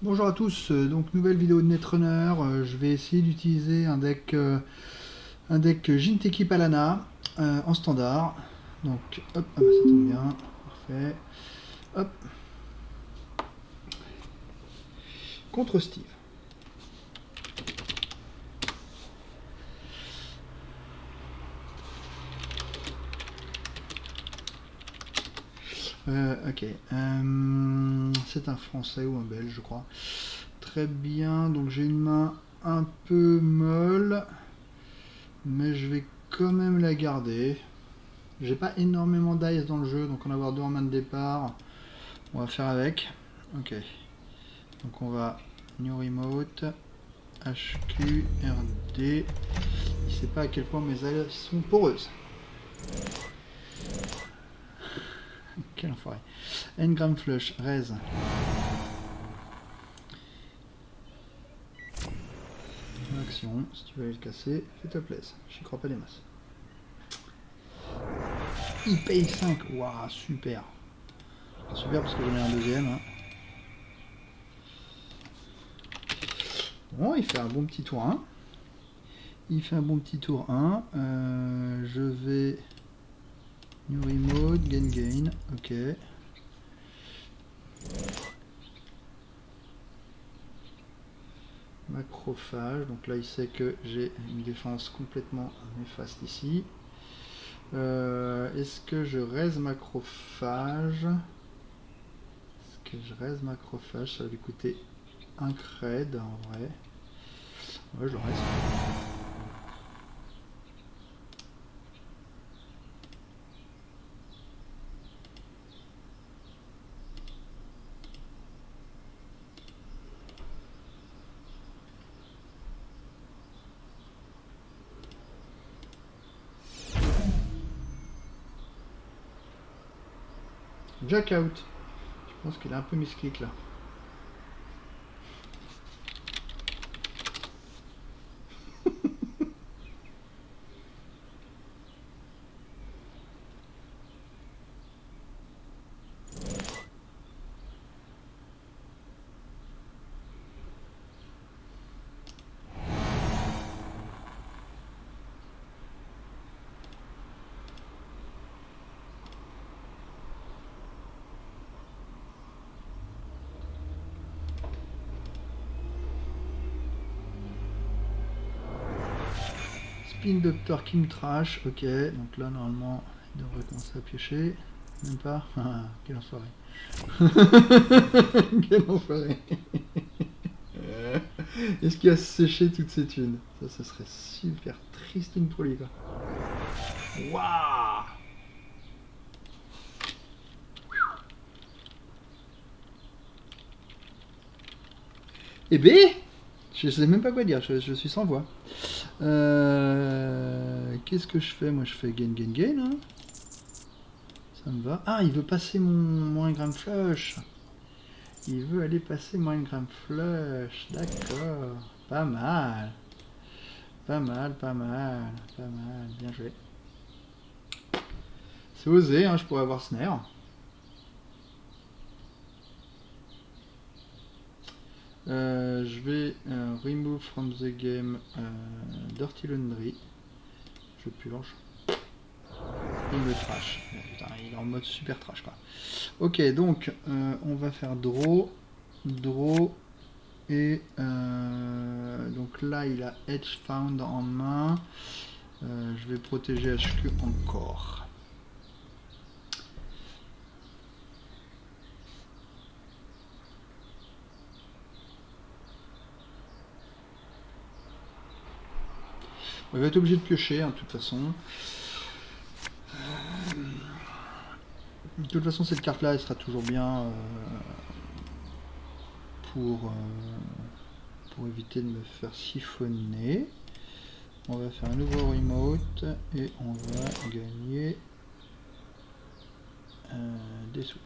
Bonjour à tous, donc nouvelle vidéo de Netrunner. Je vais essayer d'utiliser un deck Jinteki Palana en standard. Donc hop, ah bah, ça tombe bien, parfait. Hop, contre Steve. Ok, c'est un français ou un belge, je crois. Très bien, donc j'ai une main un peu molle, mais je vais quand même la garder. J'ai pas énormément d'ice dans le jeu, donc en avoir deux en main de départ, on va faire avec. Ok, donc on va New Remote, HQ, RD. Il sait pas à quel point mes ailes sont poreuses. Quel enfoiré. Engram Flush, Raise. Action, si tu veux aller le casser, fais-toi plaisir. J'y crois pas des masses. Il paye 5. Waouh, super. Super parce que j'en ai un deuxième. Hein. Bon, il fait un bon petit tour 1. Il fait un bon petit tour 1. Je vais... New Remote, Gain. Ok. Macrophage. Donc là, il sait que j'ai une défense complètement néfaste ici. Est-ce que je raise macrophage? Est-ce que je raise macrophage? Ça va lui coûter un cred en vrai. Ouais, je le reste. Jack out. Je pense qu'il a un peu misclick là. Spin Doctor King Trash, ok, donc là normalement il devrait commencer à piocher. Même pas. Ah, quel enfoiré. Quel enfoiré. Est-ce qu'il a séché toutes ses thunes? Ça serait super triste pour lui quoi. Waouh. Eh ben, je sais même pas quoi dire, je suis sans voix. Qu'est-ce que je fais? Moi je fais gain. Hein. Ça me va. Ah, il veut passer mon Engram Flush. Il veut aller passer mon Engram Flush. D'accord. Pas mal. Pas mal. Bien joué. C'est osé, hein, je pourrais avoir Snare. Je vais remove from the game Dirty Laundry. Je purge. Il me trash. Putain, il est en mode super trash quoi. Ok, donc on va faire draw. Et donc là il a Edge Found en main. Je vais protéger HQ encore. On va être obligé de piocher, hein, de toute façon. De toute façon, cette carte-là, elle sera toujours bien pour éviter de me faire siphonner. On va faire un nouveau remote et on va gagner des sous.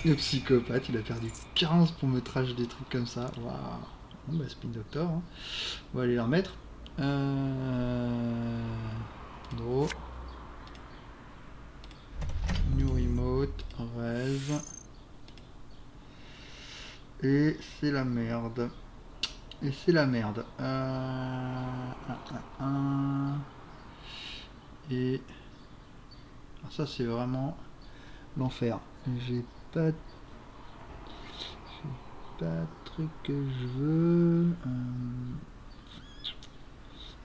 Le psychopathe, il a perdu 15 pour me trash des trucs comme ça. Waouh. Bon bah Spin Doctor. Hein. On va aller la remettre. Draw. Et c'est la merde. Et c'est la merde. Et alors ça c'est vraiment l'enfer. J'ai pas de truc que je veux.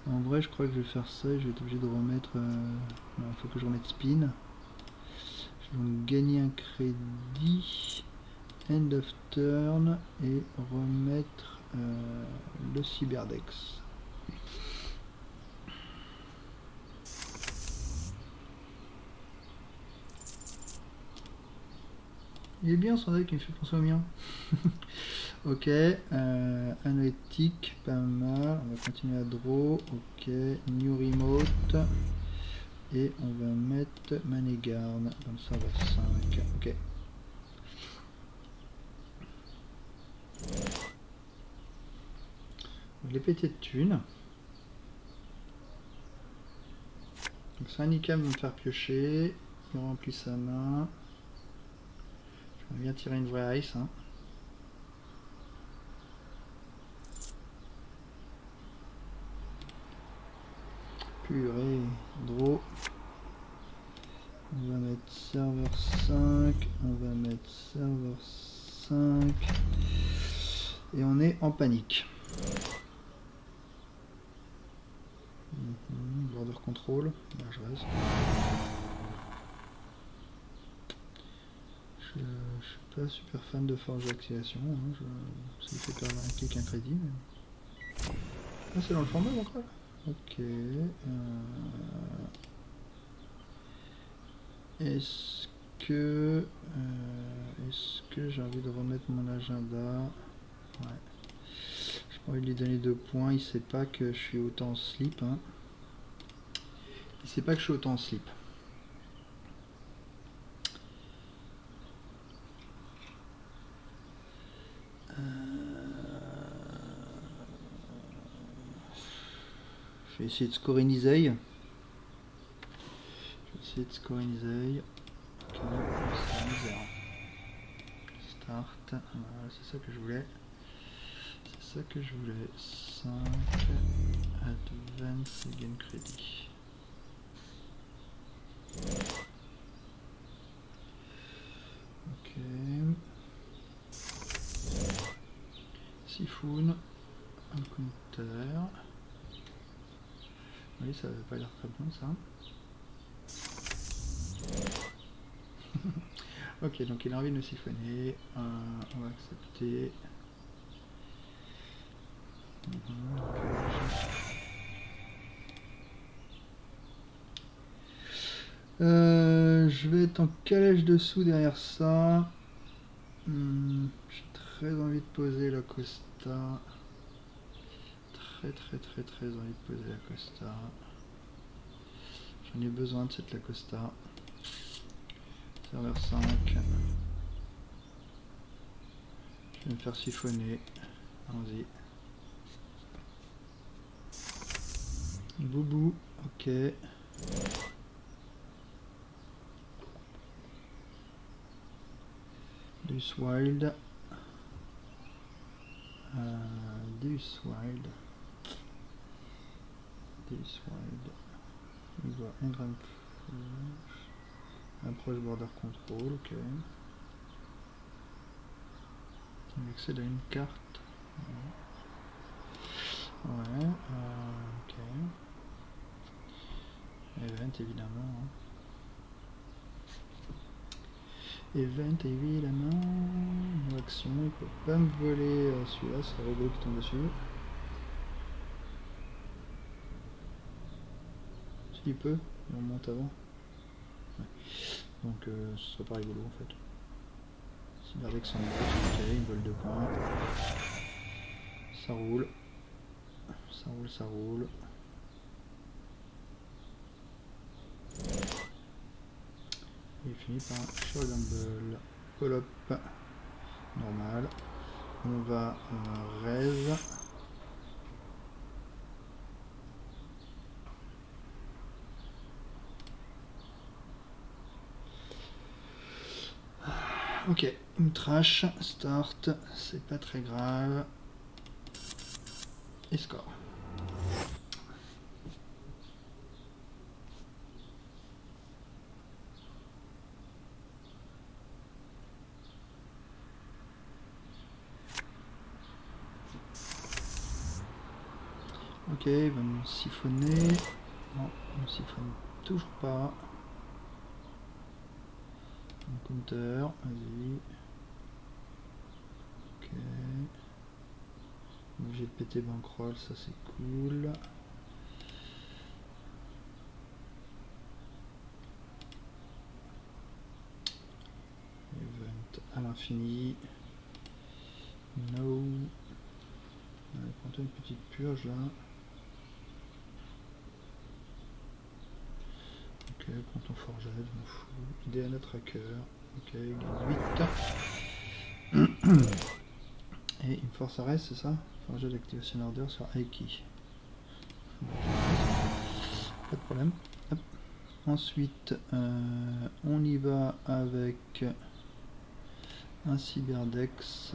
En vrai, je crois que je vais faire ça et je vais être obligé de remettre. Non, il faut que je remette spin. Je vais donc gagner un crédit. End of turn et remettre le Cyberdex. Il est bien son deck, il me fait penser au mien. Ok, analytique, pas mal. On va continuer à draw. Ok, new remote. Et on va mettre Manegarn. Comme ça, on va 5. Ok. Je l'ai pété de thunes. Donc ça, Nicam va me faire piocher. Il remplit sa main. Je vais bien tirer une vraie ice. Hein. Purée, draw. On va mettre serveur 5. On va mettre serveur 5. Et on est en panique. Border control. Là, je reste. Je suis pas super fan de forge d'activation. Hein. Ça me fait perdre un clic, un crédit. Mais... Ah, c'est dans le format encore. Ok. Est-ce que j'ai envie de remettre mon agenda? Ouais. J'ai pas envie de lui donner 2 points. Il sait pas que je suis autant en slip. Hein. Il sait pas que je suis autant en slip. Je vais essayer de scorer une Isaiah. Ok, c'est misère. Start. Voilà, c'est ça que je voulais. 5. Advance et gain crédit. Ok. Siphon. Un counter. Oui, ça va pas l'air très bon ça. Ok, donc il a envie de me siphonner. On va accepter. Je vais être en calèche dessous derrière ça. J'ai très envie de poser la Costa. Très envie de poser la Costa. J'en ai besoin de cette Lacosta. Serveur 5. Je vais me faire siphonner. Allons-y. Boubou. Ok. Deus Wild. Deus Wild. Il voit un gramme. Approche border control, ok. Il accède à une carte. Ouais, ok. Event évidemment. Hein. Event évidemment. Action, il peut pas me voler celui-là, c'est rigolo qui tombe dessus. S'il peut, il remonte avant. Ouais. Donc ce serait pas rigolo en fait. Cyberdex en ok, il vole 2 points. Ça roule. Ça roule. Et il finit par un Show Gamble. Pull-up. Normal. On va raise. Ok, une trash, start, c'est pas très grave. Et score. Ok, il va me siphonner. Non, il me siphonne toujours pas. Un counter, vas-y. Ok. Donc j'ai pété bankroll, ça c'est cool. Event à l'infini. No. Allez, prends-toi une petite purge là. Ok, prends ton forget, je m'en fous. DNA tracker. Ok, gagne 8. Et une force arrest, c'est ça? Forget d'activation order sur Aiki. Pas de problème. Hop. Ensuite, on y va avec un cyberdex.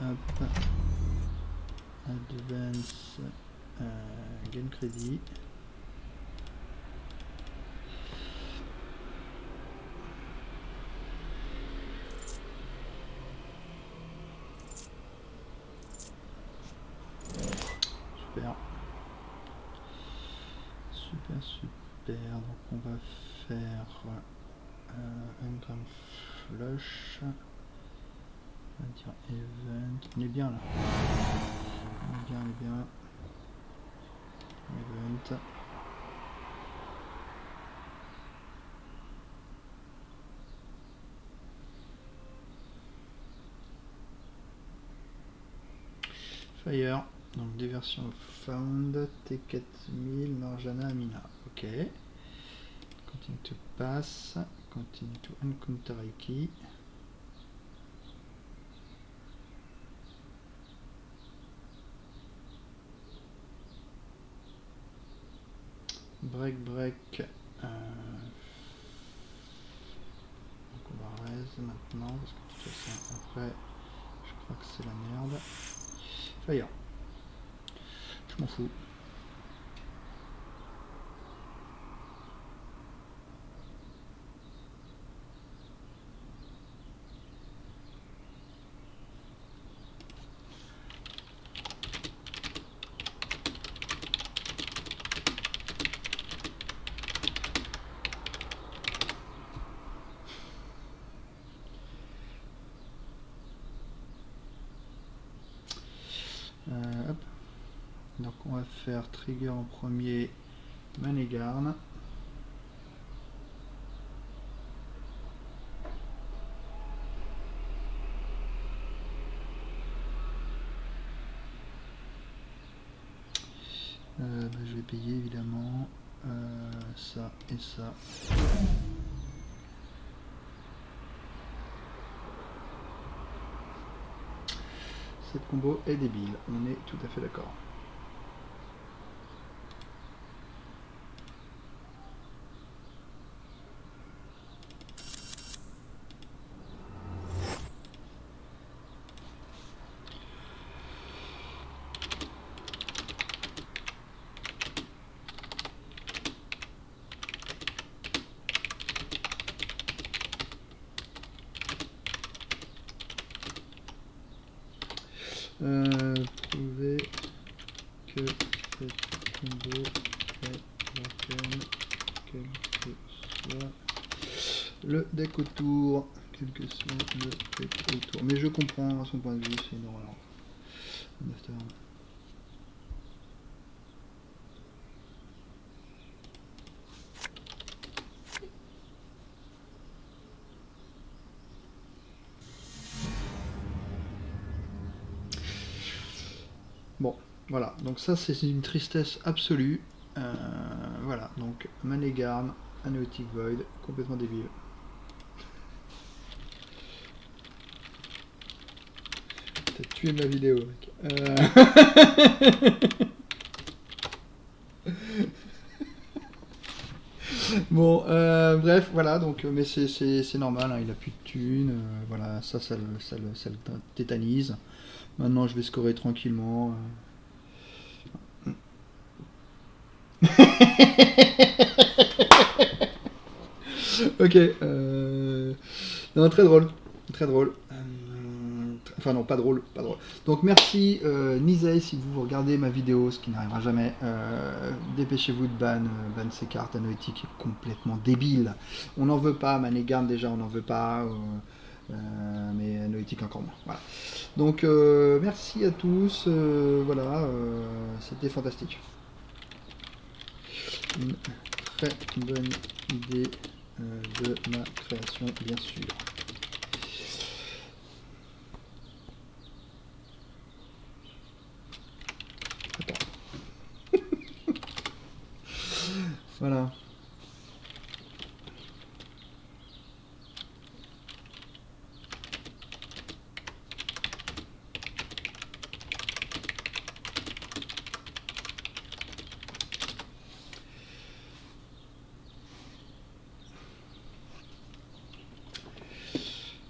Hop. Advance. Gain crédit. Super. Super, super. Donc on va faire un grand flush. On va dire event. On est bien là. On est bien, on est bien. Event. Fire. Donc des versions found, T4000, Marjana, Amina. Ok. Continue to pass. Continue to encounter Aiki. Break, break. Donc on va raise maintenant parce que de toute façon après je crois que c'est la merde. Fire. Je m'en fous. Hop. Donc on va faire trigger en premier Manegarn. Je vais payer évidemment ça et ça. Cette combo est débile, on est tout à fait d'accord. Prouver que cette combo est broken, quel que soit le deck autour. Quel que soit le deck autour. Mais je comprends à son point de vue, c'est une horreur. Bon, voilà, donc ça c'est une tristesse absolue. Voilà, donc Manegarn, Aneotic Void, complètement débile. T'as tué ma vidéo, mec. Bon, bref, voilà, donc, mais c'est normal, hein, il a plus de thunes, voilà, ça le tétanise. Maintenant, je vais scorer tranquillement. Ok, non, très drôle, très drôle. Enfin non, pas drôle, pas drôle. Donc merci Nizei si vous regardez ma vidéo, ce qui n'arrivera jamais. Dépêchez-vous de ban ces cartes. Anoetic est complètement débile. On n'en veut pas, Manegarde déjà on n'en veut pas, mais Anoetic encore moins. Voilà. Donc merci à tous, voilà, c'était fantastique. Une très bonne idée de ma création, bien sûr. Attends. Voilà.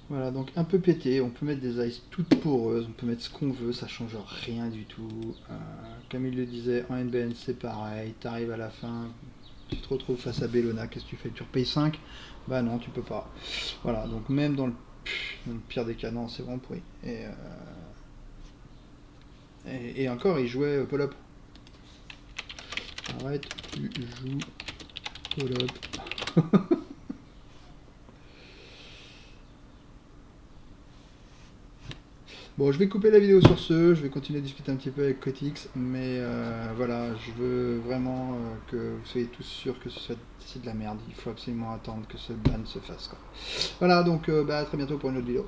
Voilà, donc un peu pété, on peut mettre des ice toutes poreuses, on peut mettre ce qu'on veut, ça change rien du tout. Comme il le disait, en NBN c'est pareil, t'arrives à la fin, tu te retrouves face à Bellona, qu'est-ce que tu fais? Tu repayes 5? Bah non, tu peux pas. Voilà, donc même dans le pire des cas, non, c'est vraiment pourri. Et encore, il jouait Paul-Up. Arrête, tu joues Paul-Up. Bon, je vais couper la vidéo sur ce, je vais continuer à discuter un petit peu avec Cotix, mais voilà, je veux vraiment que vous soyez tous sûrs que c'est de la merde. Il faut absolument attendre que ce ban se fasse, quoi. Voilà, donc bah, à très bientôt pour une autre vidéo.